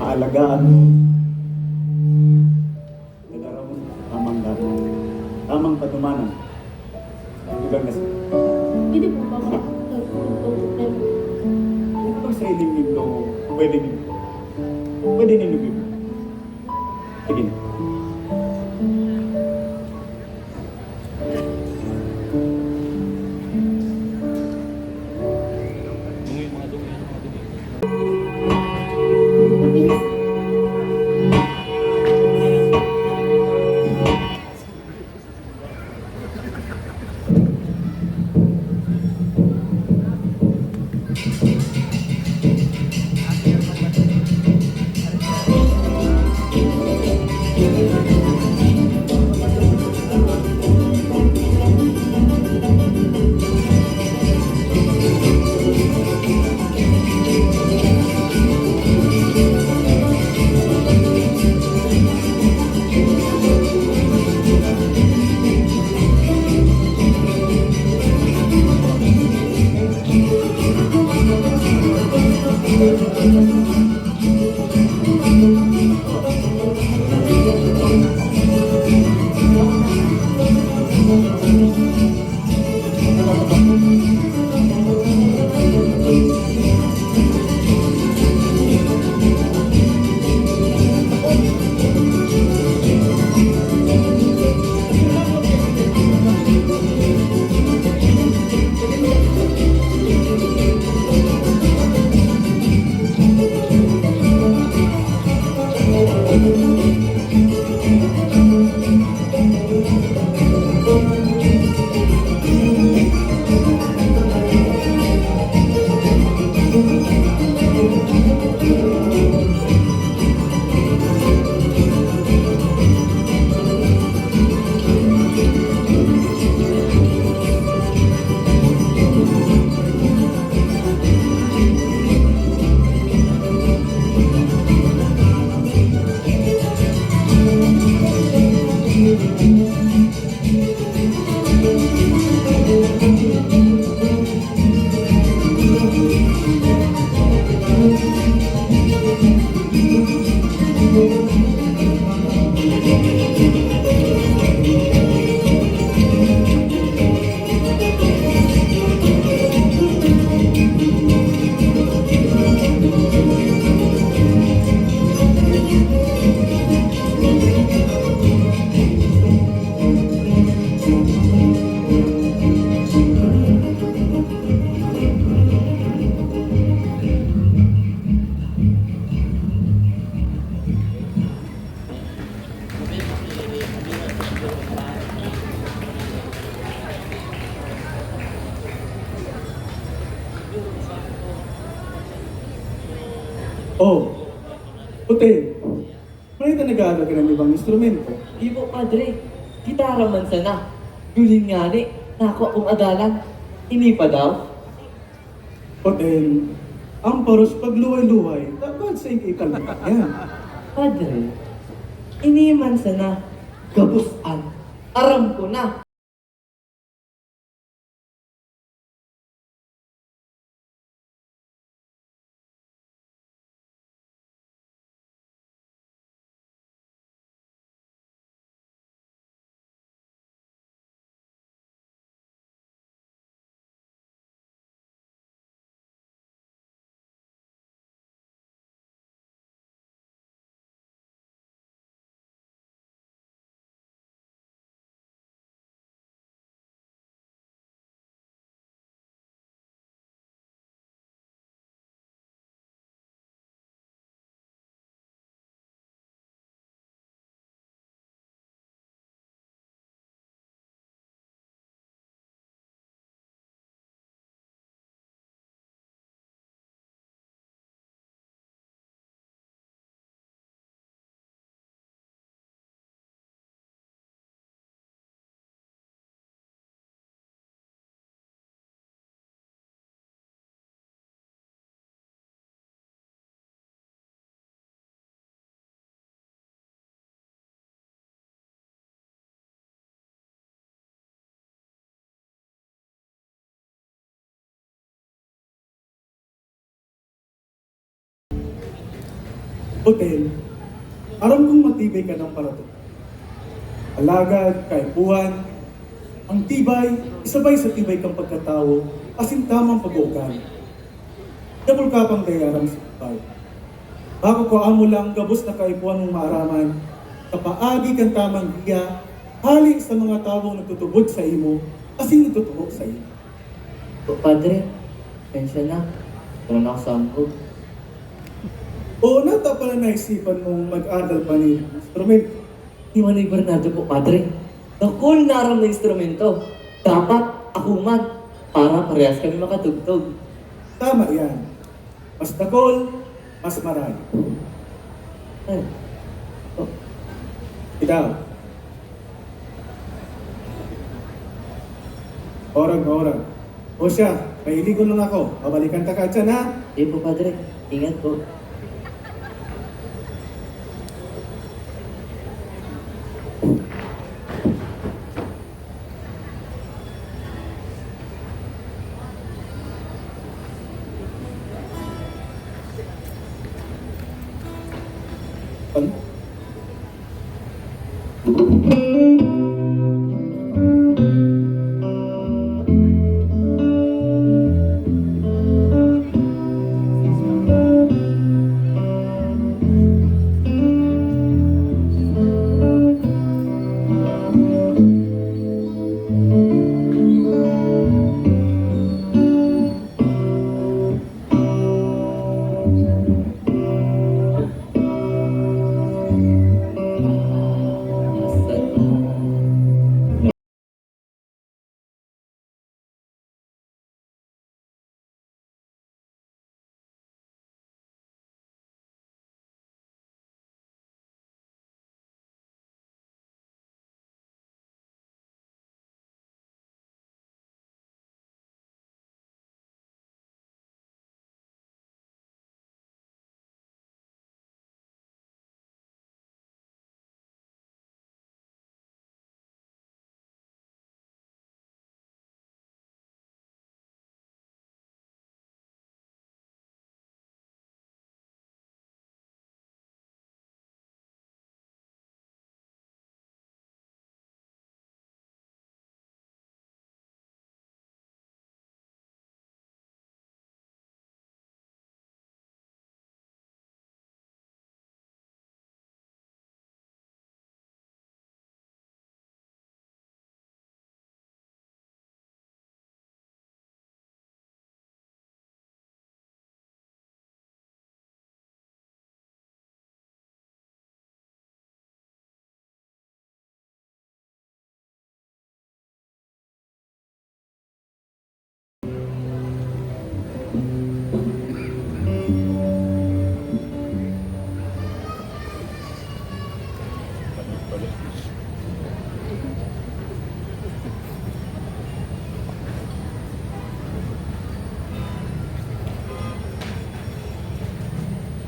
Aalagaan mo, nagaraw mo, tamang dapat, tamang patumanan. Ilang na Hindi po ba mga kung pa sa ilim nito, pwede ninyo bibig. Sige na. Hotel, may nag-aaral ka ng ibang instrumento. Di po, Padre. Gitara man sana. Yulin nga ni. Nako akong adalan. Ini pa daw. Hotel, ang paros pagluway-luway, dapat sa ikalma yan. Padre, ini man sana. Gabusan. Aram ko na. Hotel, aram kong matibay ka ng parato. Alagad, kaipuhan, ang tibay, isabay sa tibay kang pagkatao, asin tamang pag-uugali. Dabol ka pang dayaram sa tibay. Bako ko amo lang gabos na kaipuhan mong maaraman, kapaagi kang tamang hiya, hali sa mga tawong nagtutubod sa imo, asin nagtutubog sa imo. Po, Padre. Pensya na. Wala na ako sambog. O nata pala naisipan mong mag-aral pa ni instrument. Ni Manoy Bernardo po, Padre. Nakul na aram na instrumento. Dapat ako man. Para parehas kami makatugtog. Tama yan. Mas dakol, mas marami. Ay. Oh. Ikaw. Orag. O siya, mailigon lang ako. Babalikan ka dyan, ha? Di po, Padre. Ingat po. Ano?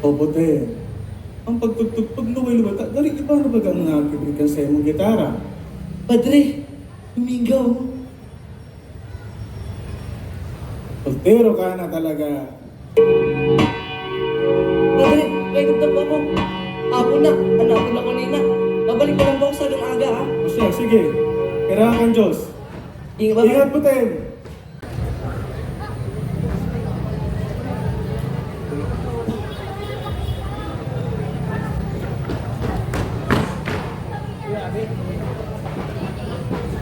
Popote, ang pagtugtog pag luway-luway, dari iba na baga ang nakikibrikan sa imong gitara? Padre, lumigaw. Soltero ka na talaga. Padre, may dugtog po ako. Hapon na, hanapon na kanina. Babalik na lang po ako sa aga ha. O siya, sige. Kailangan kang Diyos. Ingat ba? Ingat po, Ten.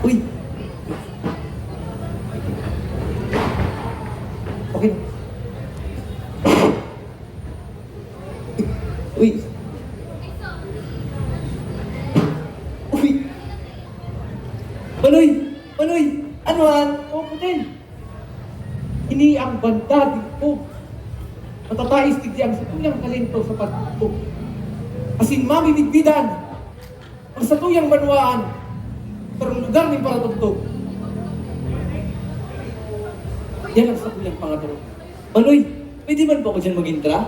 Uy! Okay na. Uy! Uy! Manoy! Manoy! Ano han? O, putin! Ini ang banda dito. Matatais tigyang sa tuyang talento sa pagtutog. Asin mamibigbidan ang sa tuyang banwaan karong lugar ni para tugtog. Yan ang sa tuyang pangataro. Manoy, pwede man po ako dyan mag-intra?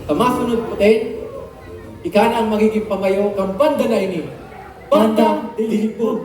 Tamasunod putin, ika na ang magiging pamayo ng banda na ini. Bandang Dilibog.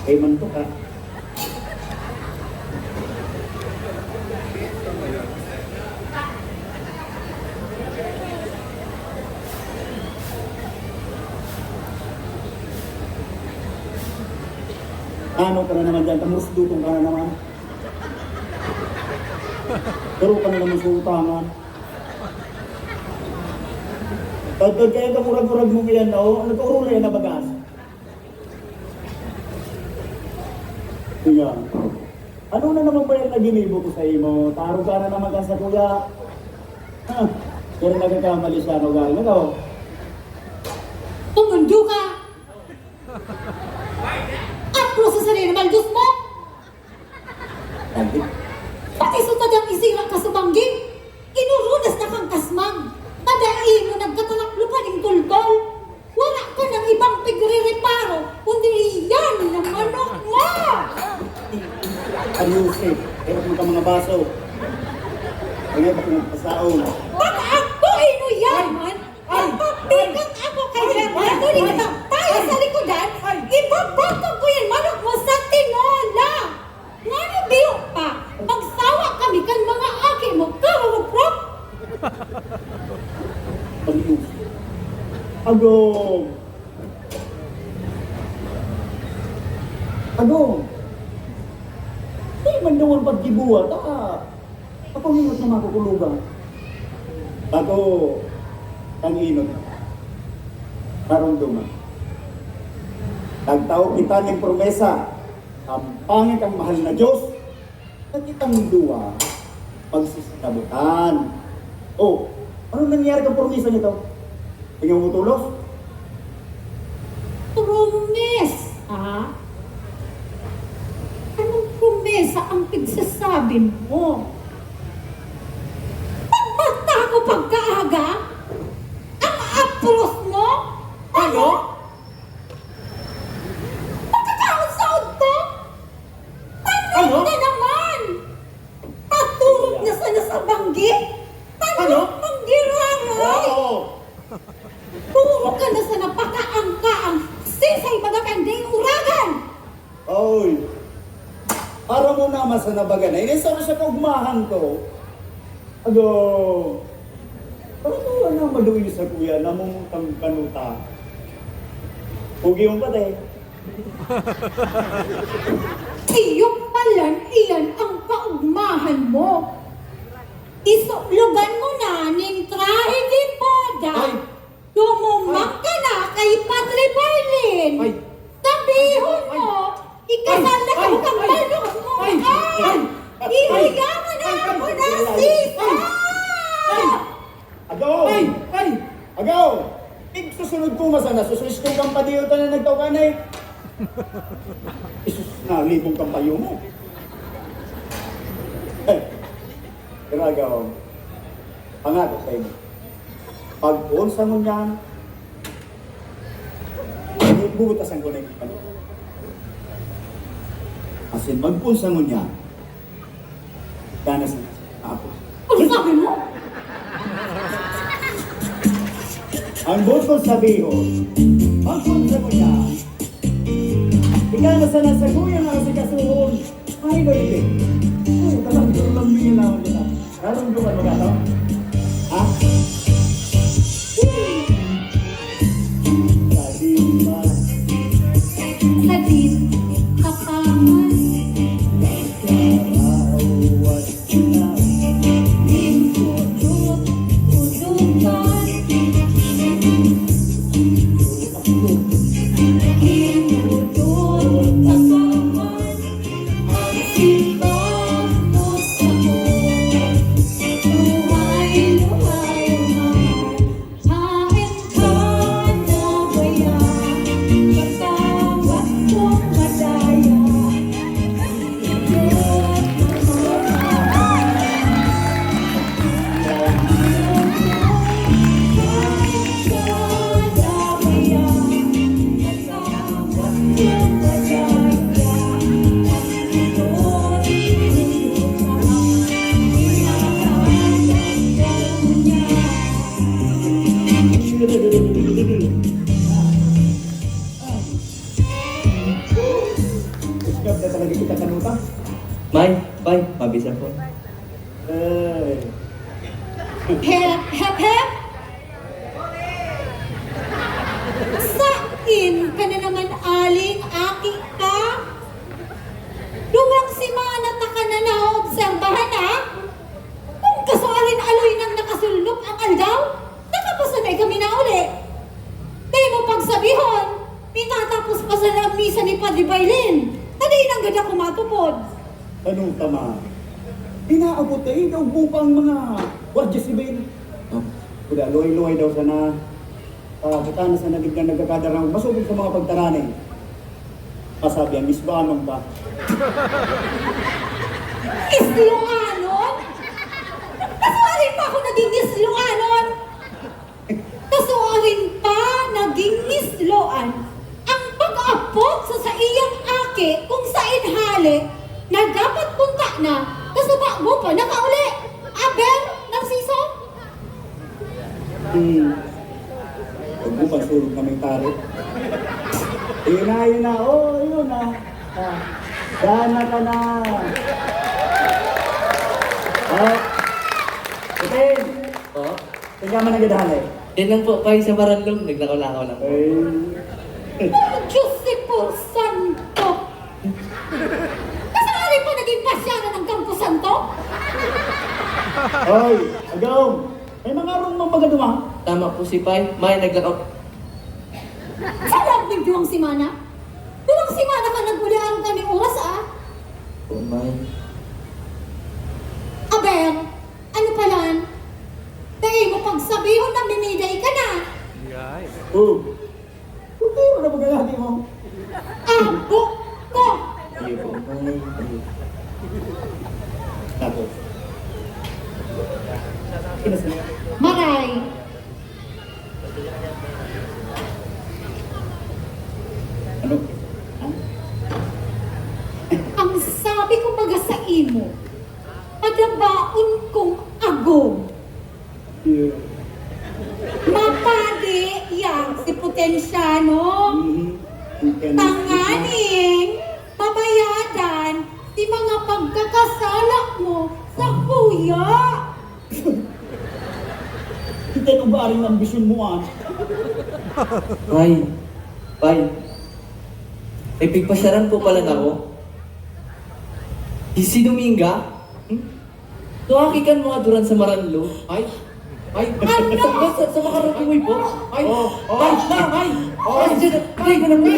Kay mantok ka. Ano ka na naman dyan? Tamusdutong ka na naman. Pero ka na naman sa utangan. Tagtag kaya kamurag-murag mo yan na o, nagkaurula yan na bagas. Kuya, ano na naman ba yung naginibo ko sa imo? Taro ka na naman ka sa kuya. Ha? Pero nagkakamali siya, no gano'n, no? Tumundo ka! Apro sa sarili naman, Diyos mo! Tagit. Pati sutad ang isira ka sa bangging! Inurunas na kang kasmang! Madai mo nagkatalaklupan ng tultol! Wala ka ng ibang pigre-reparo, kundi iyan ng manok mo! Ayusip. Pero kung ka mga baso. Kaya ba kung magpasaon? Baka ako inuyaman! Magpapigang ako kay Bernardo ni tayo sa likodan, ibabato ko yung manok mo sa tinola! Nga na biyo pa, magsawa kami kan mga aki mo, karuruprop! Ayusip. Agong! Agong! Di man naman pagkibuhat, ako hingot na makukulugan. Ako, ang inot. Karong Tagtao kita ng promesa, ang pangit ang mahal na Diyos, na kitang duwa, pagsisinabutan. Oh, ano nangyari kang promesa nito? Tingnan mo tulos? Promes, ha? Anong promesa ang pagsasabi mo? Pagmata ko pagkaaga? Ang apros mo? Ano? Pagkakaunsaod to? Ano? Tanong na naman! Paturot na sana sa banggi? Ano? Tanong pang giraray! Oo! Puro ka na sa napakaangkaang sisay magakanding uragan! Oy! Para mo naman sa nabaga na, inisara siya kaugmahan ko. Ado! Parang wala na maduwi sa kuya, namumutang kanuta. Pugi mo pati. Iyong palan, iyan ang kaugmahan mo. Isuklugan mo na ning trahe di boda. Ay! Lumumang ka na kay Padre Berlin. Ay! Sabihon mo, ikasal na Ay! ko kang Ay! balok mo. Ay! Ay! Ihiga mo na ako na sisa! Agaw! Ay! Ay! Agaw! Susunod ko masana, susunod kong kampadiyo na nagtaw ka na eh. Isus na, libong kampayo mo. Pero agaw, pangako sa inyo. Pag-unsa mo niyan, bubutasan ko na yung ano. Kasi mag-unsa mo niyan, ganas na ako. Ano sabi mo? Ang bukod sabihin, mag-unsa mo niyan, ikaw na sa kuya na si kasuhon, ay baby. Oh, talagang lang bigyan lang kita. Karong duman mo gato? Ha? Kadima. Naging kapaman. Karawat na. Udot, udutan. Udot, kapaman. Ang simbang mo sa buwan. Luhay, luhay, luhay. Hain ka na bayan. Patawat kong madaya. di kita kanuta. May, bay, mabisa po. Eh, Hep, hep, hep! Sain ka na naman aling aki ka? Luwang si Manata ka na naobserbahan ha? Kung kasualin aloy nang nakasulnok ang aldaw, nakapasanay kami na uli. Dahil mo pagsabihon, pinatapos pa sa misa ni Padre Bailin. Tadi nang gada kumatupod. kanuta ma. Inaabot na daw bupang mga Guardia Civil. Oh. Kuda, luhay-luhay daw sana. Kita na sa nagiging nagkakadarang masubog sa mga pagtaraning. Kasabi ang isbanon pa. Isluanon? Kasualin pa ako naging isluanon? Kasualin pa naging isloan ang pag-apot sa iyang aki kung sa inhali na dapat punta na kasuba mo pa nakauli. Aber, Narciso? Huwag mo pasurog na may tarik. Yun na. Oh, yun na. Dana ka na. Putin, Oh, tingnan mo nagdadalay. yan lang po, bay, sa Maranlong, naglakaw-lakaw lang po. Oh, Diyos por Santo! Kasualin pa naging pasyanan ng Campo Santo? Hoy, agawm. May mga rong mampagaduma. Tama po si Bay, may naglakaw. Sa loob ng duwang simana? Duwang simana ka nagbulian kami oras ah? Oh, may. Aber, ano palan? Dahil mo pagsabihon na mimiday ka na. Oh. Putiro na magagati mo. Abo ko! Iyo po, may. Iyo. Tapos. Kinasama. Maray! Ano? Ha? Ang sabi ko baga sa imo, padabaon kong agong. Yeah. Mapadi yang si Potensyano. Tanganing, pabayadan, si mga pagkakasala mo sa kuya. Kita nung ba rin ambisyon mo ah? Bay, bay. May pigpasyaran po pala na ako. Si Dominga? Tuhakikan mga duran sa Maranlo. Ay, ay, Ano? Sa makaratiway po. ay, Oh, oh. ay, ay, Ay, dyan, ay, ganun po.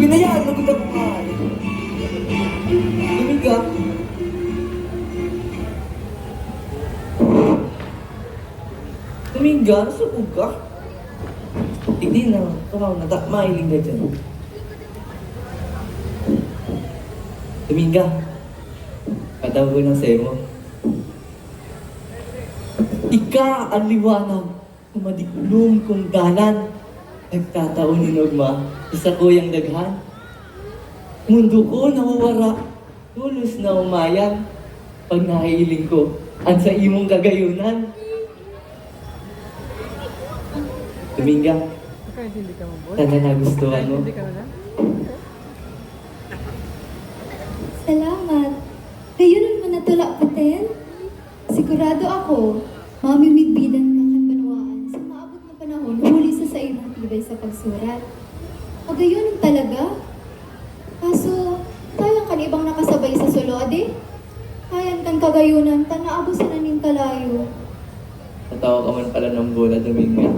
Binayaan na kita kumahal. Dominga. Dominga, nasubog ka? Hindi na, tumaw na, mailing ka dyan. Dominga, padaw ko ng semo. Ika ang liwanag, kumadiklom kong dalan. Nagtataon ni Nogma, isa kuyang daghan. Mundo ko nawawara, tulos na umayan. Pag naiiling ko, ang sa imong kagayunan. Dominga, sana nagustuhan mo. Salamat. Kayunan mo natula, Putin. Sigurado ako, mamimigbilan ka sa panawaan sa maabot na panahon huli sa iyong tibay sa pagsurat. Pagayunan talaga. Kaso, sayang kan ibang nakasabay sa sulod eh. Kayan kan kagayunan, tanaabo sa naning kalayo. Natawa ka man pala ng bola, Dominga.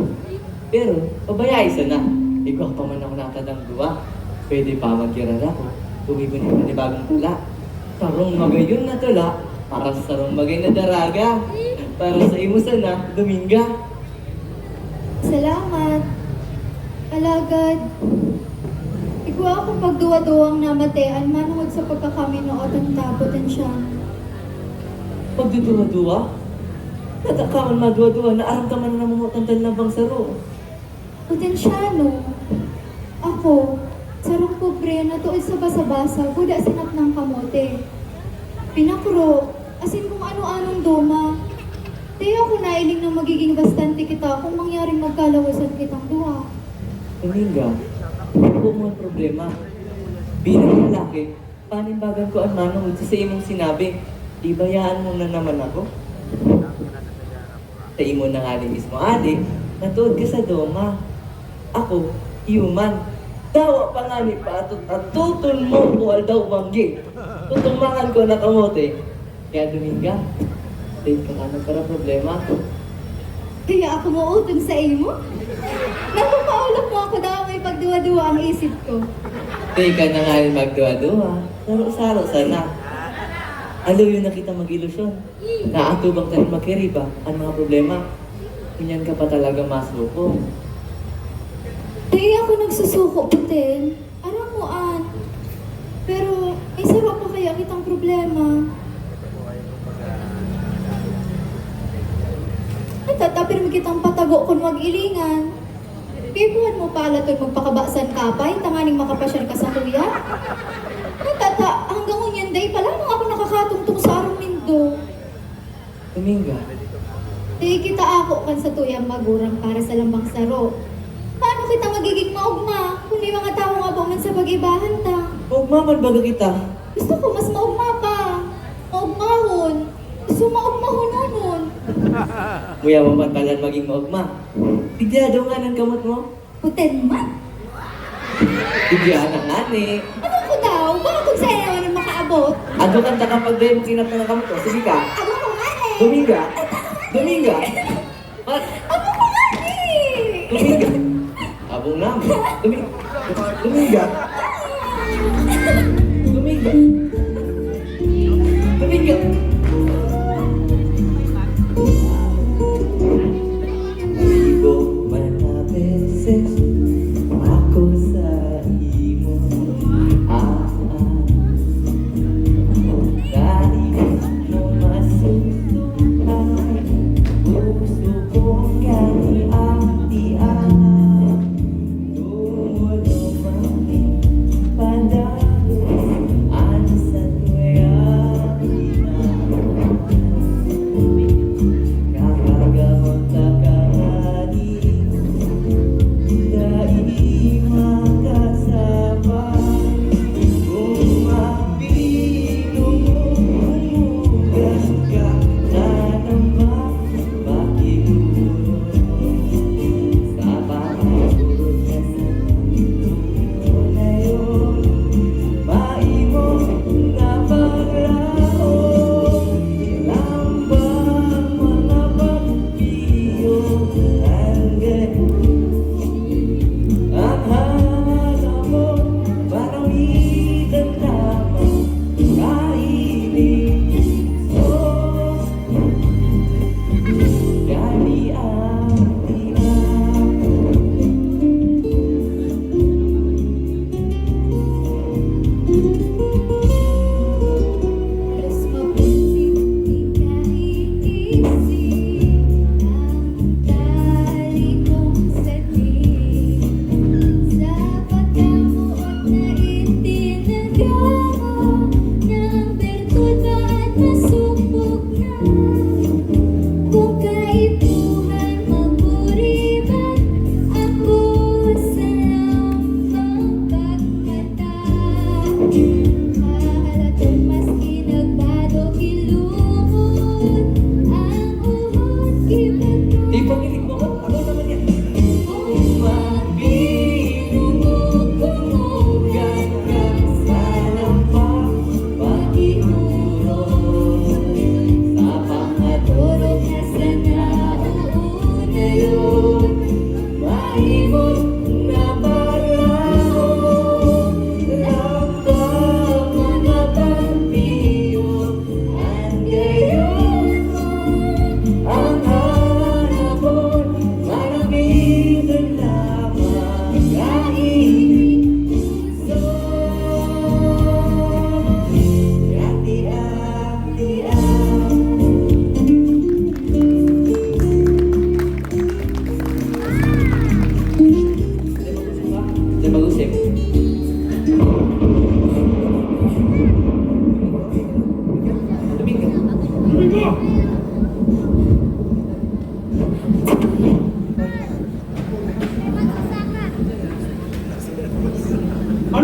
Pero, pabayay sana. Ikaw pa man ako natadang duwa. Pwede pa magkirara ko. Tumigon yung panibagong tula. Sarong magayon na tula, para sa sarong magay na daraga. Para sa imo sana, Dominga. Salamat. Alagad. Ikaw akong pagduwa-duwang namatean manungod sa pagkakaminuot ang tapotan siya. Pagduduwa-duwa? Natakaman maduwa-duwa na aram ka man na mamutandal na bang saro. Potensyano. Ako, sarong pobre na tuod sa basa-basa, buda sinap ng kamote. Pinakro, asin kung ano-anong doma. Di ako nailing na magiging bastante kita kung mangyaring magkalawasan kitang duwa. Dominga, ako mo ang problema. Bilang lalaki, panimbagan ko ang manong sa imong sinabi. Di bayaan mo na naman ako. Sa imo na nga rin mismo, adi, natuod ka sa doma. Ako, human. Dawa pa nga ni Patot at tutun mo buwal daw banggi. Tutumakan ko na kamote. Kaya Dominga, date ka na para problema. Kaya ako mautong sa imo? Napapaulap mo ako daw may pagduwa-duwa ang isip ko. Teka na nga rin magduwa-duwa. Saro-saro sana. Aluyo na kita mag-ilusyon. Naatubang tayo magkiriba ang mga problema. Kunyan ka pa talaga masuko. Di ako nagsusuko, Putin. Aram mo, An. Pero, may saro pa kaya kitang problema. Natatapir mo kitang patago kung mag-ilingan. Pipuhan mo pala ito'y magpakabasan kapay, tanganing makapasyan ka sa kuya. Natata, hanggang unyan day pala nung ako nakakatungtong sa arong nindo. Dominga, Di kita ako kan sa tuyang magurang para sa lambang saro. Paano kita magiging maugma kung may mga tao nga ba man sa pag-ibahan ta? maugmaman baga kita. Gusto ko mas maugma pa. Maugmahon. Gusto maugmahon nun. Muya mo man pala maging maugma. Tigya daw nga ng kamot mo. Putin man. Tigya na nga ni. Ano ko daw? Baka kung sa'yo naman ang makaabot. Ado kanta kapag dahil mo kinap na ng kamot mo. Sige ka. Abo ko nga eh. Dominga. Dominga. Mat. Abo ko nga eh. Dominga. Abong nam. Dominga. Dominga. Dominga. Dominga. Ibo man na beses ako sa imo. Dahil mo masusukan, puso kong gani-atian. Tumulo man pandalo, ang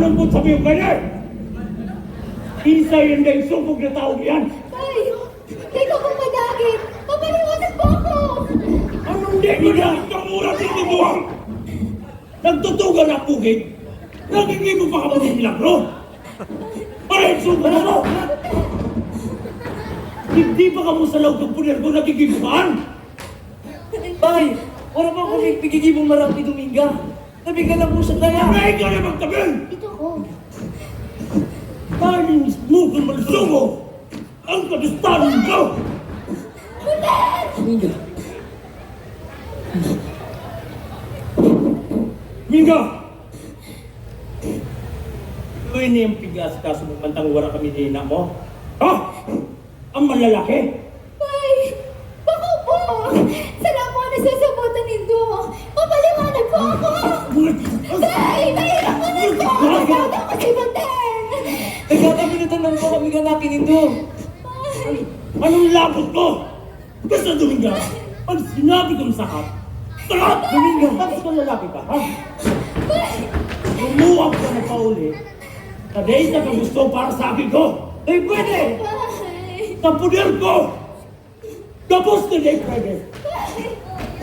Anong po sabi yung ganyan? Isa yun na yung sumpog na tao yan. Tay, di ko madagit. Papaliwanag po ako. Anong di mo na itong mura titibuhan? Nagtutugan na pugid. Nagiging mo pa ka mo ng milagro. Para yung sumpog na mo. Hindi pa ka mo sa loob ng puner ko nagigibuhan. Tay, wala pa kami pigigibong marami Dominga. Nabigyan lang po siya taya. May ka na magtagal. Ito ko. Tayong smugol malsungo. Ang kadustanan ko. Dominga. Minga! Tuwin niya yung pigas kaso mong wala kami nina mo. Ha? Ang malalaki? Tay, baka po. Sala po na sasabutan nito. Papaliwanag po ako. Tay, nahirap ko na ito. Nagkauda ko si Baten. Nagkakaminutan lang po kami ganakin ito. Anong labot ko? Basta Dominga, pag sinabi ko sa sakat, sakat! Dominga, bakit ka lalaki ka, ha? Lumuwag ka na pauli. Kaday na ka gusto para sa akin ko. Eh, pwede! Tay. Sa puder ko! Tapos na day pwede!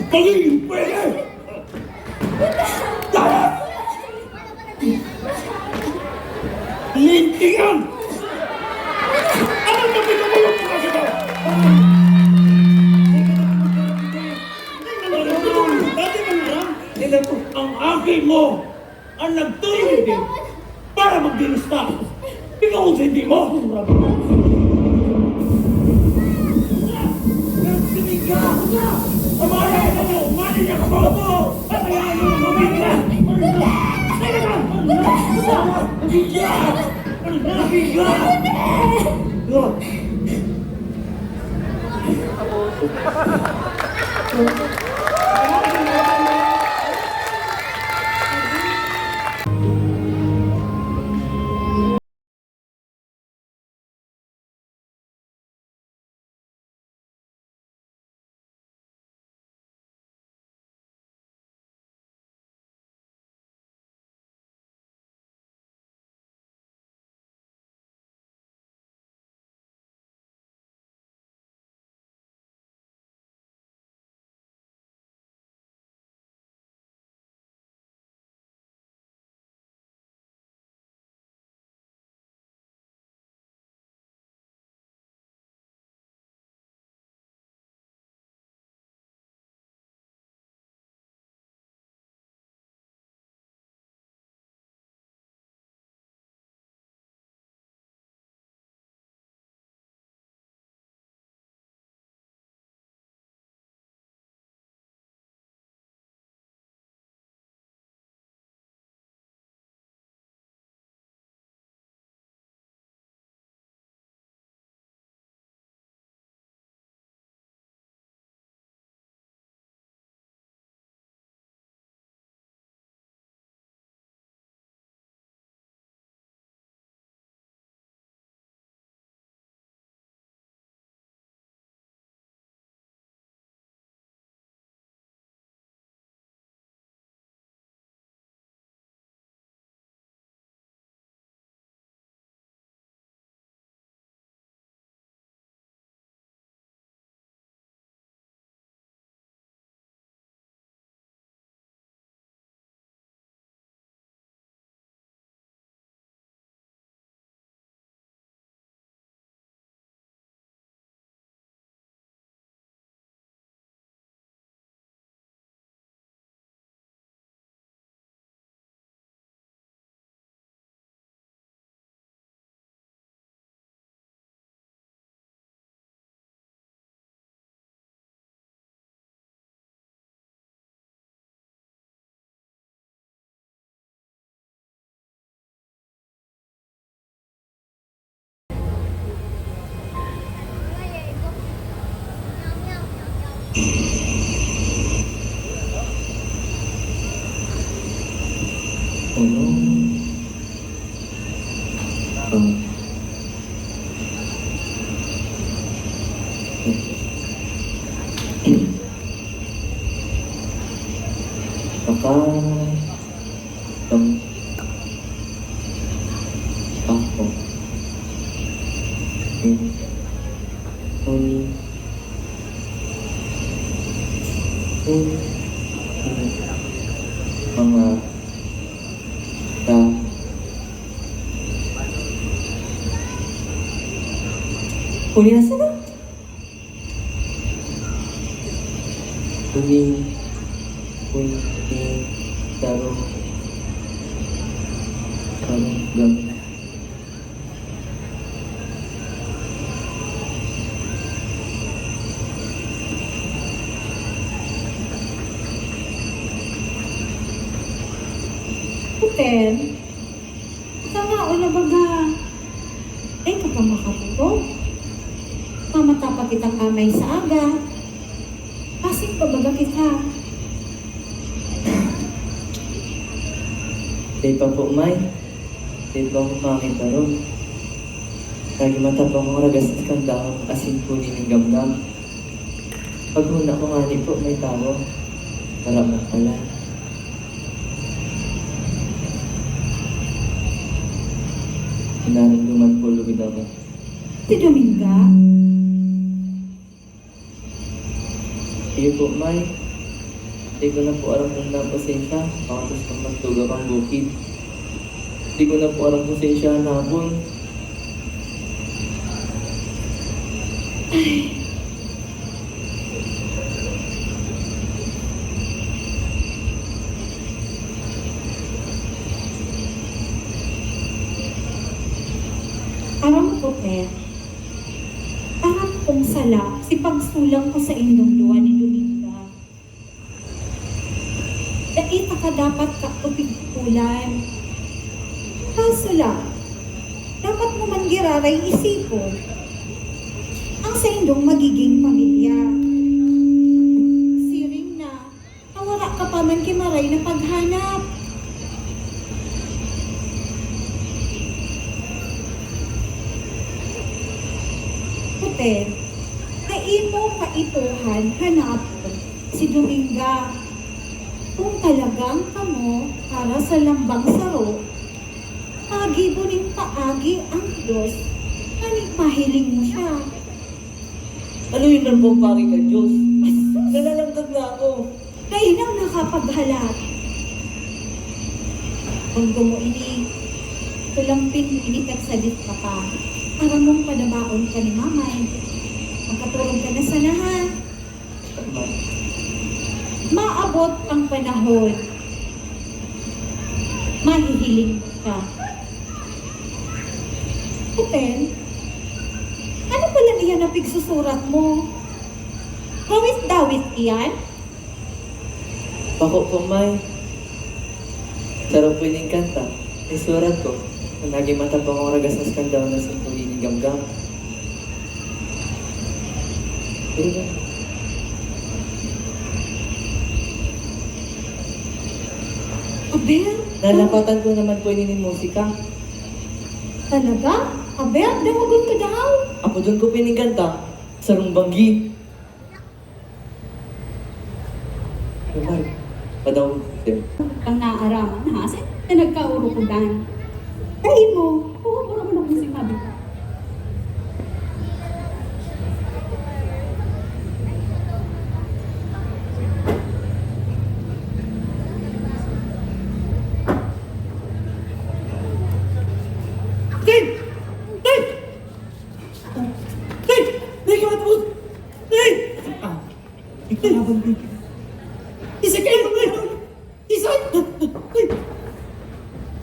Pagiging pwede! Tara! Lintingan! Ano na pinamulong mo kasi ko? Dati ka naram! Ang aking mo ang nagtulong din para magdinusta. Ikaw ang hindi mo. Dominga! Amaya ka mo! Umani niya ka mo! Amaya ka mo! Dominga! Dominga! Dominga! Ano? Baka... Uni. Mga ta. Uni na sana? Uni. Taro. Gam. Hotel? Tama o na baga? Ay, kapag makatulog. Mamata pa kitang kamay sa aga. Kasing pabaga kita. Di pa po, May. Di pa ko makita ron. Lagi matapang kong ragas at kandang asin po ng gamgam. Pag huna ko nga po, may tao. Maramang pala. Inaramduman po lugid ako. Si Dominga? Sige po, May. Hindi ko na po alam kung napasensya. Baka tapos pang magtuga kang bukid. Hindi ko na po alam kung sensya hanapon. Aram ko, Ter. Aram kong sala si pagsulang ko sa indong duwa ni Dominga. Daita ka dapat ka upigpulan. Kaso lang, dapat mo man giraray isipon ang sa indong magiging pamilya. Siring na, nawala ka pa man kimaray na paghanap. Hotel, kaimo kaipuhan hanapon si Dominga. Kung talagang kamo para sa lambang saro, pagibuning paagi ang Diyos, kaning mahiling mo siya. Ano yun ang pagpaki ka, Diyos? Nalalangkag na ako. Kayo nang nakapaghalat. Kung gumuini, tulampin mo initagsadit ka pa, para mong padabaon ka ni mamay. Magkatulog ka na sa nahan. Maabot ang panahon. Mahihiling ka. Hotel, ano pala iyan na pigsusurat mo? Gawit-dawit iyan? Bako po, May. Sarap po yung kanta. Isurat ko. Ang naging matapang kong ragas na skandal na sa ng gamgam. Pero ba? Aber? Nalapatan ko naman po yung musika. Talaga? Aber, dawagon ka daw. Ako doon ko piniganta. Sarong banggi. Kumar, padaw ko. Ang naaraman ha, sa na nagkaurukudan. Kain mo, kuha mo naman akong sinabi ko. Tin! Tin! Tin! Tin ka matapos! Tin! Ikaw na bang baby? Isa kayo mo ngayon! Isa!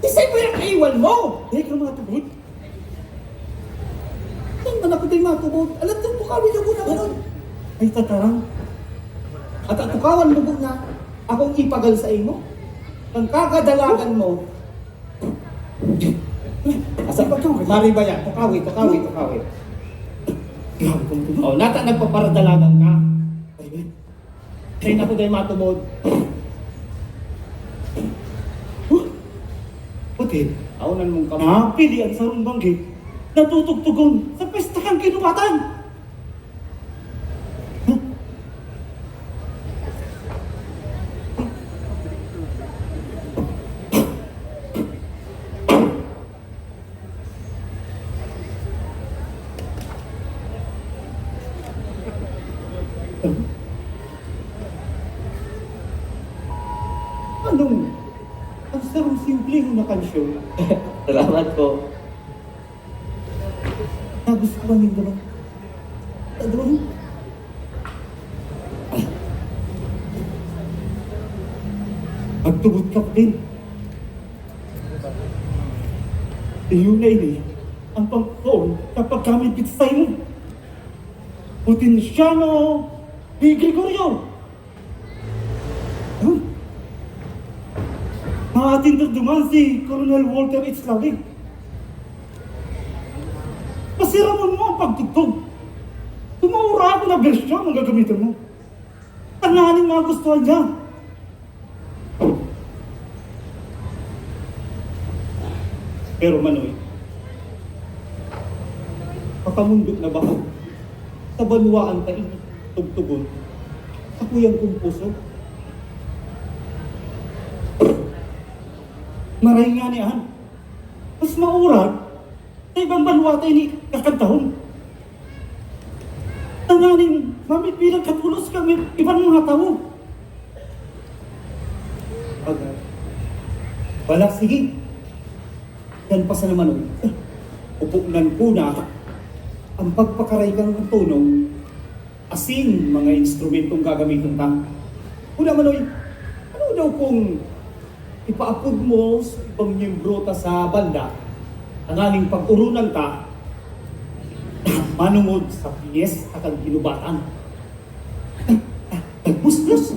Isa mo yung kaiwan mo! Di ka matubod? Ang anak ko din matubod. Alam ko, tukawin na mo na ngayon. Ay tatarang. At ang tukawan mo na akong ipagal sa imo. Ang kakadalagan mo. Asa ba ito? Mari ba yan? Tukawi. Grabe kong tubod. O, nata nagpaparadalagan ka. Ay, Kaya na ko din matubod. Hotel, Aunan mong kamay. napili ang sarong banggi. Natutugtugon sa pesta kang kinubatan. na kansyon. Salamat po. Nagustuhan ninyo ba? Doon? Magtubod ka din. Iyon na ini ang pangkoon kapag kami pitsay mo. Putinsyano ni Gregorio. Huh? Maating duman si Colonel Walter H. Lagi. Pasiraman mo ang pagtugtog. Tumaura ako na bersyon ang gagamitin mo. Tananin mga gustuhan niya. Pero Manoy, pakamundot na ba sa banwaan tayo tugtugon sa kuyang kong puso? Maray nga niyan, mas maurag sa ibang banwa tayo ni kakantahon. Tanganin, mamit bilang katulos kami ibang mga tao. Bagay, wala sige. Yan pa sa naman, upunan ko na ang pagpakaray kang tunong asin mga instrumentong gagamitin ta. Una Manoy, ano daw kung ipaapod mo sa ibang miyembro ta sa banda ang aling pag-urunan ta manungod sa piyes at ang kinubatan. Buslos!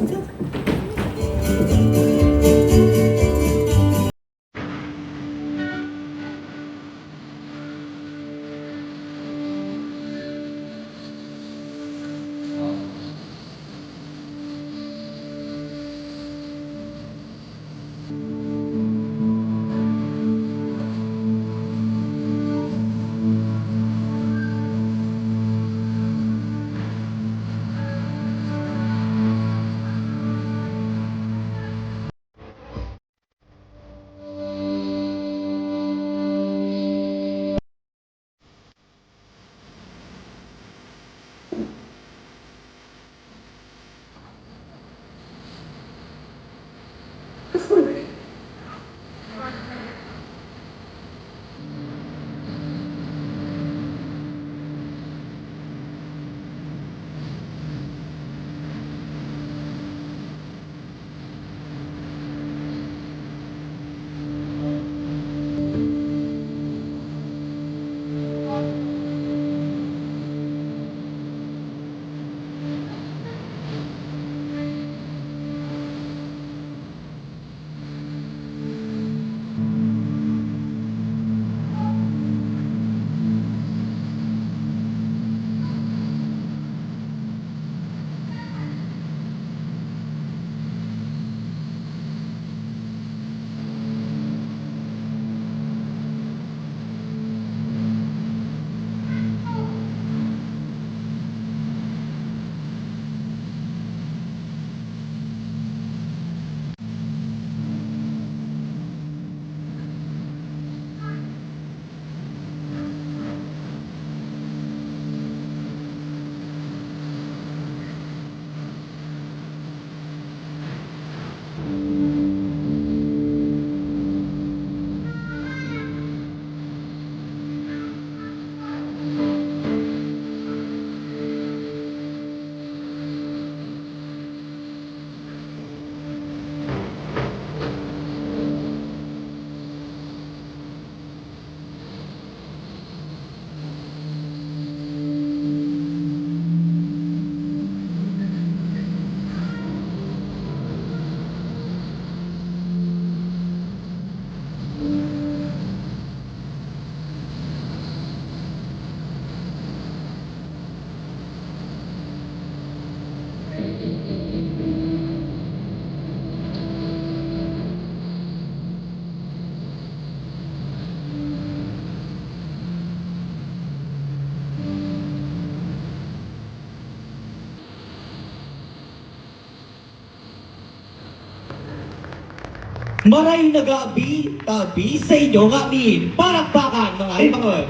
Maray nagabi, tabi sa inyo nga min, palakpakan mga imangon.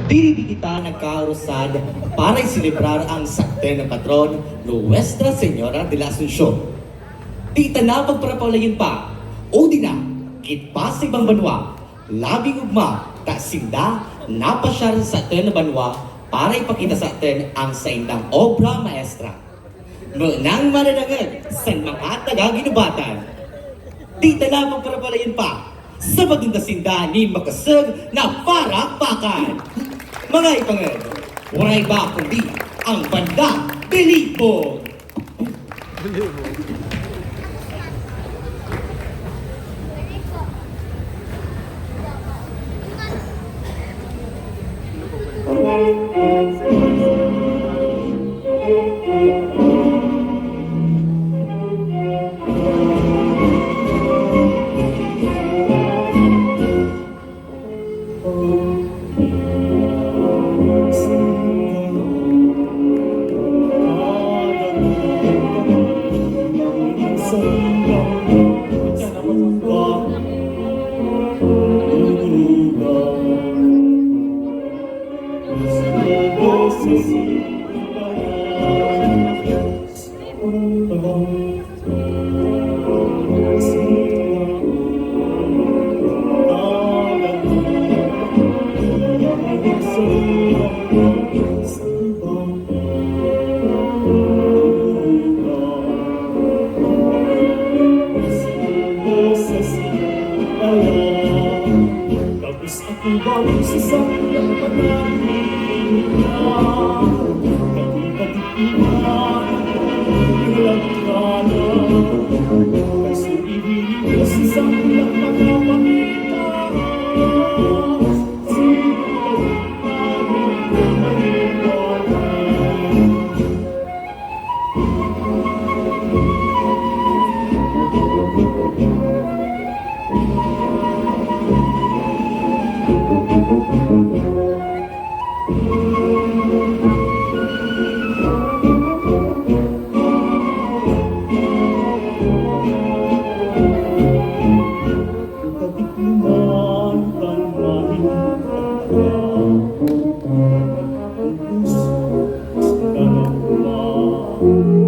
Dili kita nagkarusad para isilibrar ang sakte ng patron Nuestra Señora de la Asunción. Di na pagprapalayin pa, O di na, kitpa sa ibang banwa, labing ugma, kasinda, napasyar sa atin na banwa para ipakita sa atin ang sa indang obra maestra. Ngunang mananangad sa mga taga-ginubatan. Di talamang para palayan pa sa magundasinda ni makasag na parakpakan. Mga ipangad, wala iba kundi ang banda Pilipon. Tapos ako bago sa saklang panahon Kapag-katipunan Naglalagkana Kasi ibigin ko sa saklang pagkapakita Sino ang maliwanag Kapag-katipunan ang mahing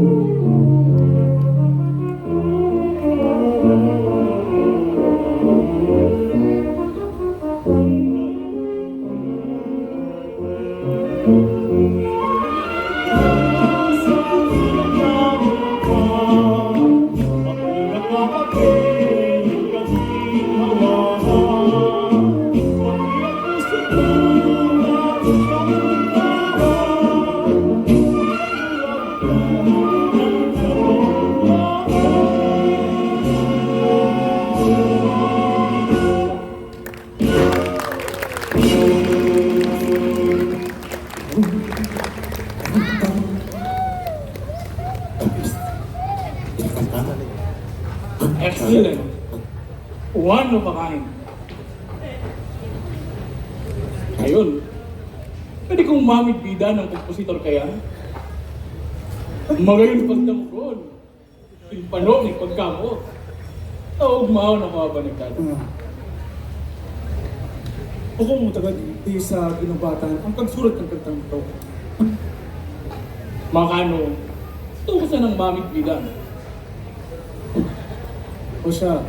Excellent. One of a kind. Ayun. Pwede kong mamit-bida ng kompositor kaya? Magayon pagdamukon. Pinpanog ni pagkamo. Taog mao na mga banagdado. O kung matagal di sa ginubatan ang pagsulat ng kantang ito. Makano, tukusan ng mamit-bida. O siya.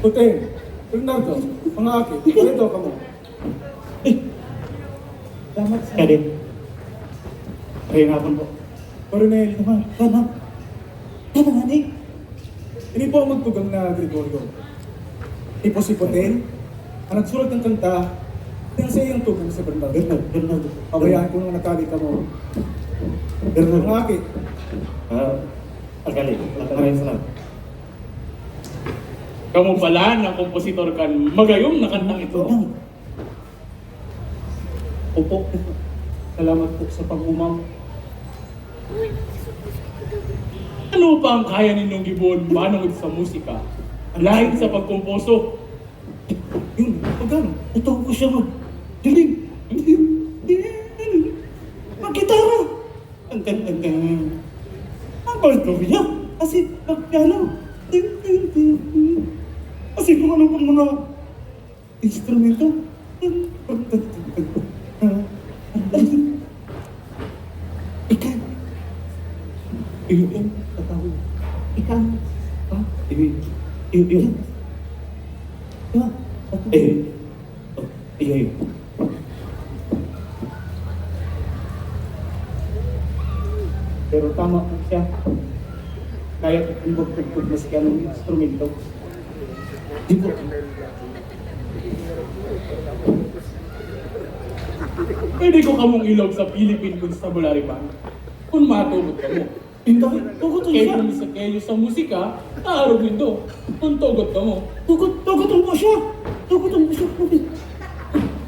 Puting, Bernardo, mga aki, ito ka mo. Salamat sa kadin. Ayun hapon po. Coronel, Tama, Hani. ini po ang magtugang na Gregorio. Ipo si Puting, ang nagsulat ng kanta, yan sa iyong tugang si Bernardo. Bernardo. Pabayaan ko nung natali ka mo. Bernardo. Mga aki, Alkali, maraming salamat. Kamu pala ng kompositor kan magayong na kantang ito. opo. Salamat po sa pag-umam. Ano pa ang kaya ninyong gibon manungod sa musika? Lahat sa pagkomposo. Yun, pagano? Ito ko siya mag... Dilig! Mag-gitara! Ang balik niya. Kasi nag-piano. Kasi kung ano pang mga instrumento. Ikaw. Ikaw. Tatawin. Ikaw. Ha? Yun. Ha? Iyo. Pero tama po siya. Kaya tugtog mas ng instrumento. Di po. Pwede ko kamong ilog sa Philippine Constabulary Band. Kung matulog ka mo. Hindi. Tugot Kaya siya. kung sa kayo sa musika, naarog nindo. Kung tugot ka mo. Tugot mo siya. Tugot mo siya.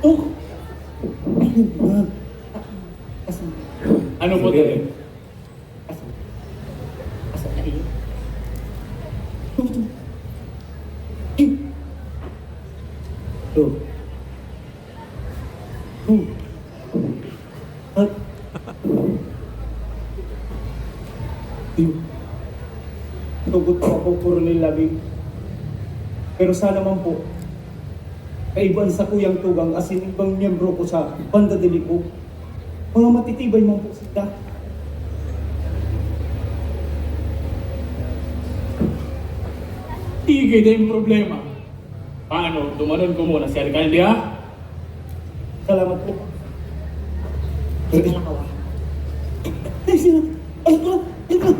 Tugot. Ayun na. Ano po Sige. tayo? Asa na iyo? Tugot mo. Tugot. At Tugot po ako, Coronel Labing. Pero sana man po, kaiban sa Kuyang Tugang as in ibang miyembro ko sa Banda de Lipo, mga matitibay man po sila. Tigay na yung problema. Paano? Tumanon ko muna si Alcalde ha? Salamat po. ay sila. Ay ka.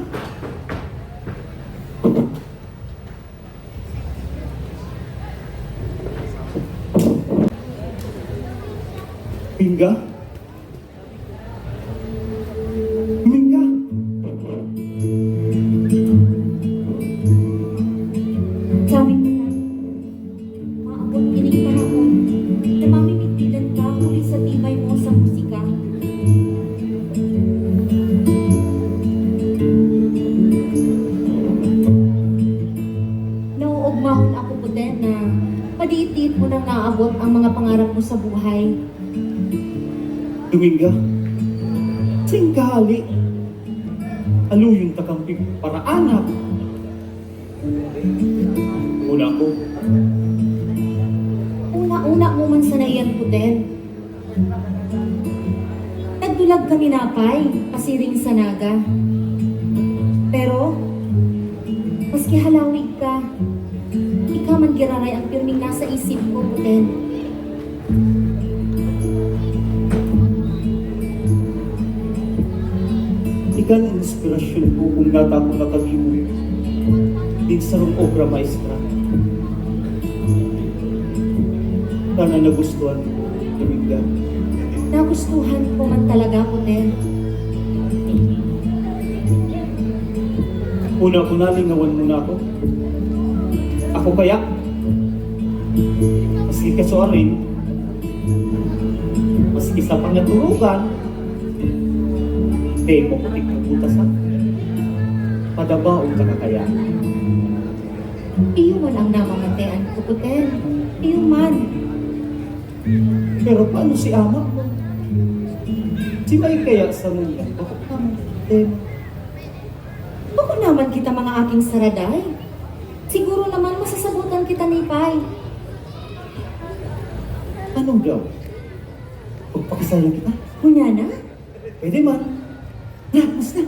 Minga? Minga? Sabi ko na, maabot kining panahon na mamimitilan ka huli sa tibay mo sa musika. Nauugmahon ako po din na padiit mo nang naabot ang mga pangarap mo sa buhay. Duminga? Singgali? Aluyong takamping para anak. Una ko. Una-una mo man sa naiyan po din. Nagdulag kami napay, pasiring sa naga. Pero, maski halawig ka, ikaw man giraray ang pirming nasa isip ko po din. Ikan ang inspirasyon ko kung nata ko nakalimu din sa rong obra maestra. Sana nagustuhan ko, Duminga. Nagustuhan ko man talaga po din. Una ko nalingawan mo na ako. Ako kaya? Maski kasuarin, maski sa pangaturugan, di mo kutik na butas ha. Padabaon ka na kaya. Iyo man ang namamantayan ko po din. Iyo man. Pero paano si ama mo? Si May kaya sa mundo? Bakit naman? Bako naman kita mga aking saraday. Siguro naman masasabutan kita ni Pai. Anong daw? Pagpakisalan kita? Kunya na? Pwede man. Mas na.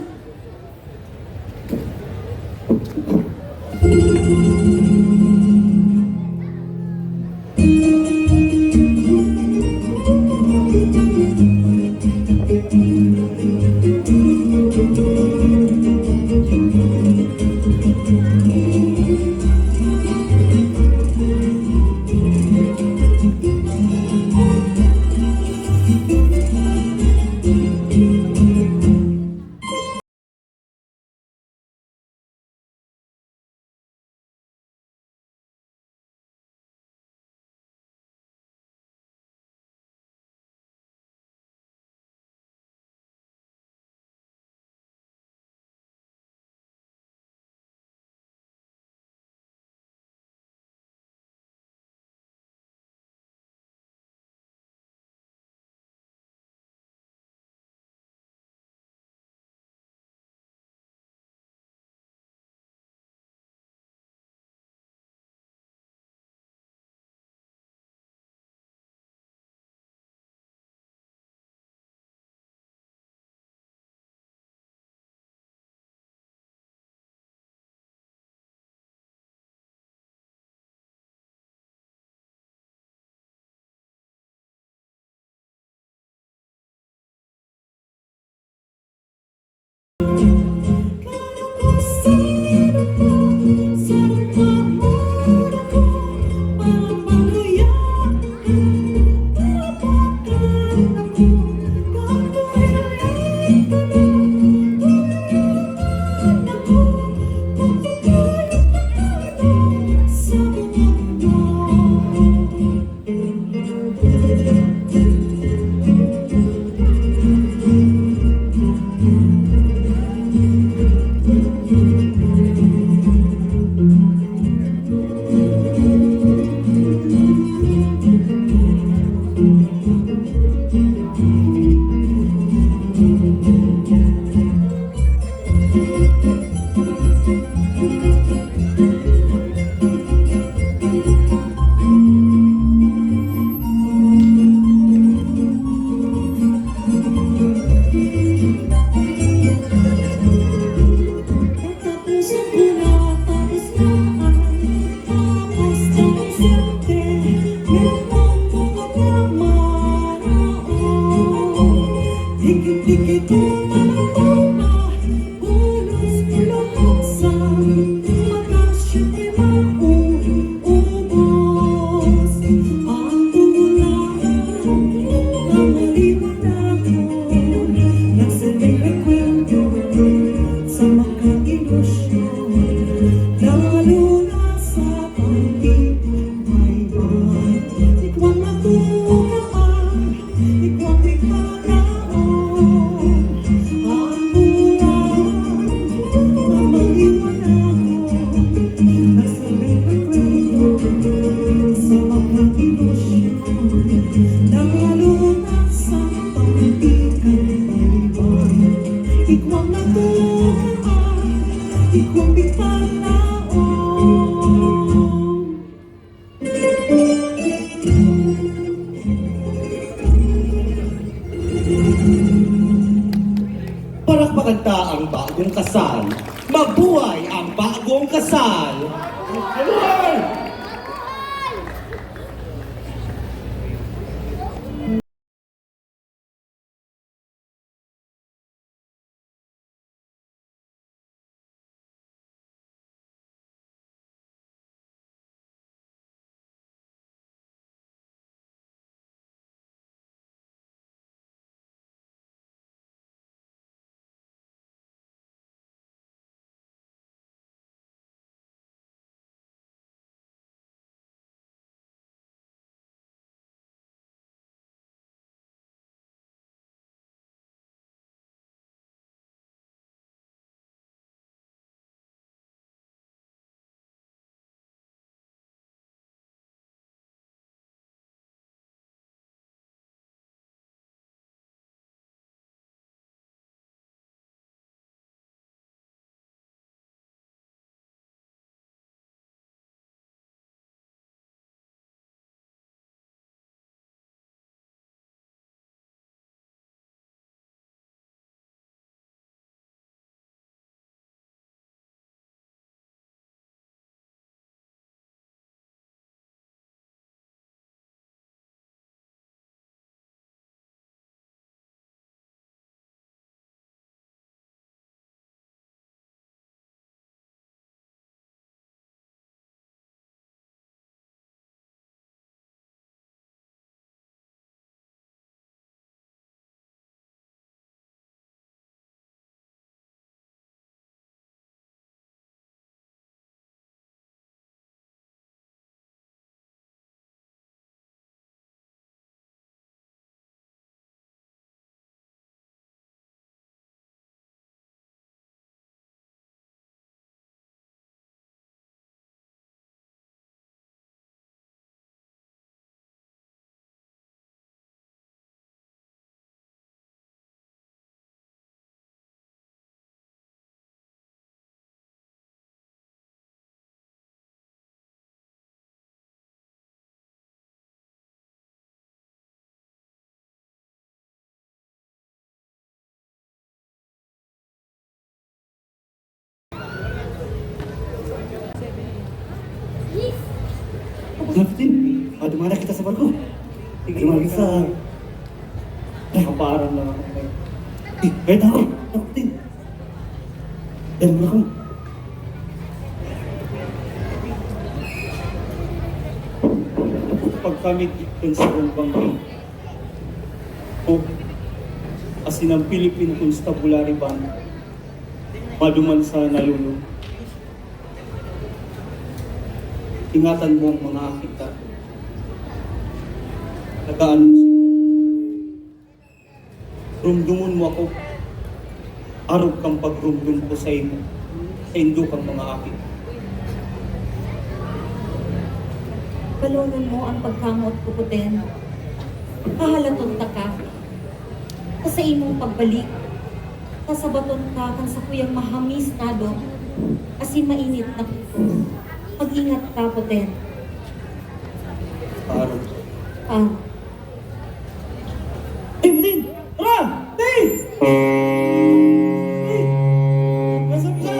Palakpakan ta ang bagong kasal. Mabuhay ang bagong kasal. Captain, dumana kita sa barko. Dumana kita sa... Nakaparang lang ako. Kahit ako, Captain. Yan mo kung pag kami dito sa Bangkay, o asin ang Philippine Constabulary Band, maduman sa nalulong. Ingatan mo ang mga akita. Nagaan mo sila. Rumdumon mo ako. Arog kang pagrumdum ko sa imo. Sa indo kang mga akit. Balunan mo ang pagkamot ko po din. Kahalaton ta ka. Sa imong pagbalik. Kasabaton ka kang sa kuyang mahamis na do. Asin mainit na puso. Mag-ingat ka po din. Arog. Ah, Din! Tara! Din! Din! Nasa pisa!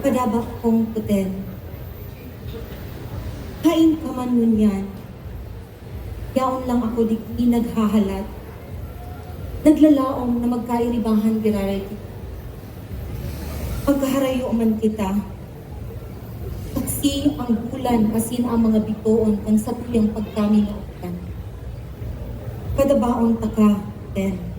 kadabak kong puten. Kain ka man nun yan. Yaon lang ako di naghahalat. Naglalaong na magkairibahan biraray kita. Pagkaharayo man kita. Taksi ang bulan asin ang mga bitoon ang sa tuyang pagkami na utan. Kadabaon taka, ten.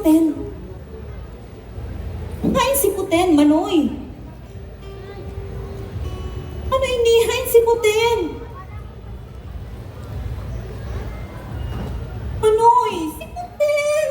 Puten. Hain si Puten, Manoy. Ano ini hain si Puten? Manoy, si Puten.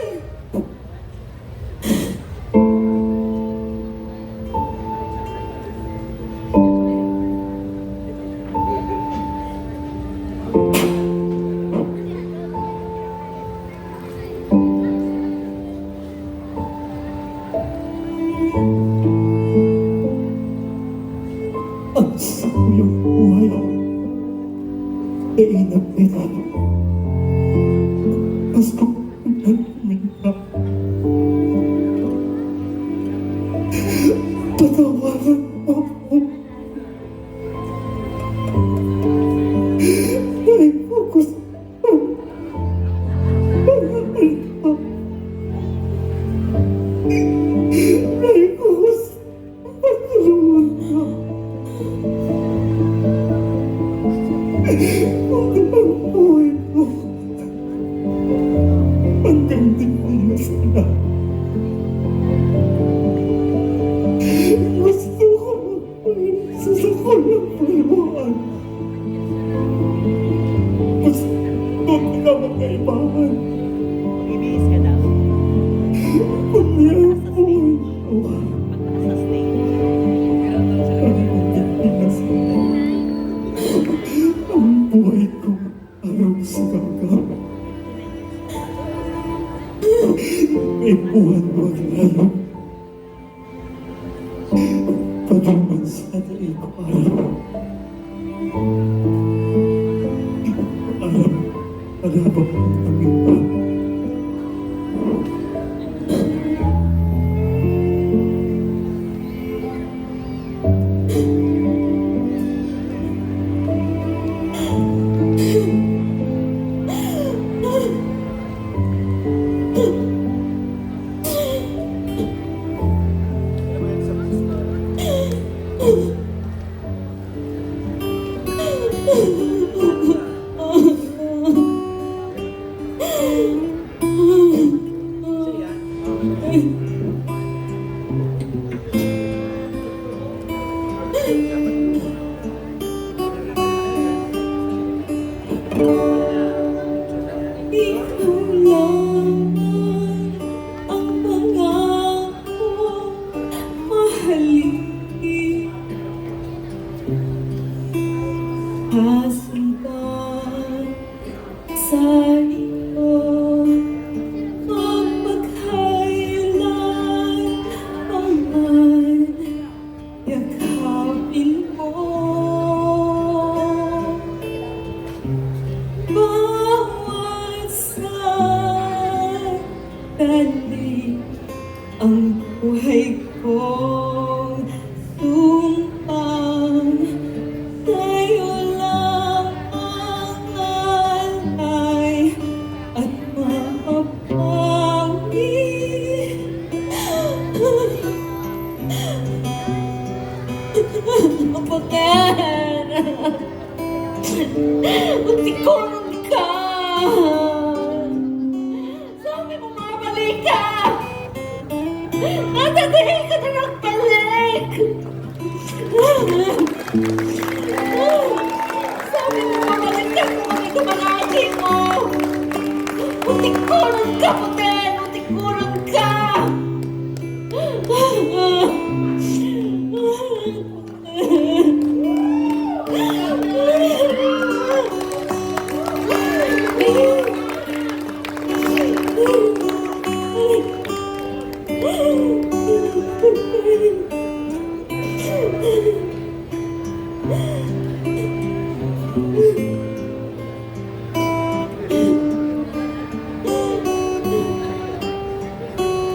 Ang sakuyang buhay ay inapit. Gusto kong minta. Patawaran mo ako. Ay, focus. Ay, focus. Patulungan ka. Ang buhay ko. Hanggang di ko masaya. Gusto ko sa sakulang puluhan. Gusto ko na magkaibahan. Bibihis ka daw. Kundi ang buhay ko. Sa stage. Ang buhay ko araw sa gagawin. May buwan wag lalo. Pagkaman sa daig ko araw. Araw, alabang ang pagkita. Ikaw lang ang pangako, mahalin. Pasundan sa iyo, ang maghailan, paman, yakapin mo. Bawat sandali ang buhay kong tumpang, sa'yo lang ang alay at maapawi. Kapatid! Utikonon ka! Sabi mo mabalik ka! Natatahin ka na nagbalik! Sabi mo mabalik ka kung ano ito malaki mo! Utikonon ka, Puten! Utikonon ka!